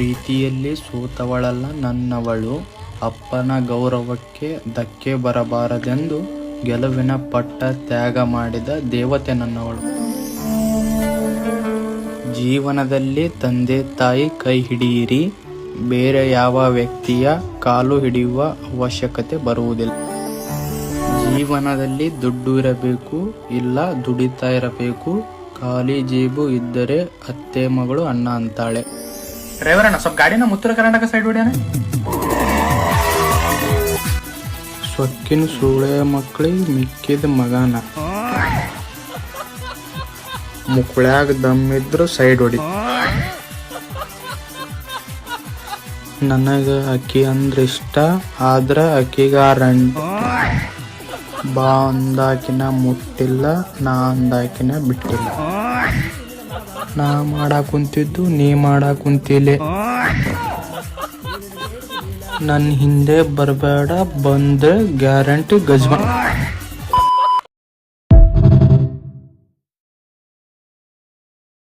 ಪ್ರೀತಿಯಲ್ಲಿ ಸೋತವಳಲ್ಲ ನನ್ನವಳು, ಅಪ್ಪನ ಗೌರವಕ್ಕೆ ಧಕ್ಕೆ ಬರಬಾರದೆಂದು ಗೆಲುವಿನ ಪಟ್ಟ ತ್ಯಾಗ ಮಾಡಿದ ದೇವತೆ ನನ್ನವಳು. ಜೀವನದಲ್ಲಿ ತಂದೆ ತಾಯಿ ಕೈ ಹಿಡಿಯಿರಿ, ಬೇರೆ ಯಾವ ವ್ಯಕ್ತಿಯ ಕಾಲು ಹಿಡಿಯುವ ಅವಶ್ಯಕತೆ ಬರುವುದಿಲ್ಲ. ಜೀವನದಲ್ಲಿ ದುಡ್ಡು ಇರಬೇಕು, ಇಲ್ಲ ದುಡಿತಾ ಇರಬೇಕು. ಖಾಲಿ ಜೇಬು ಇದ್ದರೆ ಅತ್ತೆ ಮಗಳು ಅಣ್ಣ ಅಂತಾಳೆ. ಡ್ರೈವರ್ ಅಣ್ಣ ಸ್ವಲ್ಪ ಗಾಡಿನ ಉತ್ತರ ಕರ್ನಾಟಕ ಸೈಡ್ ಹೊಡ್ಯಾನ. ಸೊಕ್ಕಿನ ಸೂಳೆ ಮಕ್ಕಳಿಗೆ ಮಿಕ್ಕಿದ ಮಗನ, ಮುಕ್ಳ್ಯಾಗ ದಮ್ಮಿದ್ರು ಸೈಡ್ ಹೊಡಿ. ನನಗ ಅಕ್ಕಿ ಅಂದ್ರೆ ಇಷ್ಟ, ಆದ್ರ ಅಕ್ಕಿಗಾರಂಟ. ಬಾ ಅಂದಾಕಿನ ಮುಟ್ಟಿಲ್ಲ, ನಾ ಅಂದಾಕಿನ ಬಿಟ್ಟಿಲ್ಲ. ನಾ ಮಾಡಾಕ್ ಕುಂತಿದ್ದು ನೀ ಮಾಡಾಕ್ ಕುಂತಿಲೆ. ನನ್ನ ಹಿಂದೆ ಬರಬೇಡ, ಬಂದ್ರೆ ಗ್ಯಾರಂಟಿ ಗಜ್ಮ.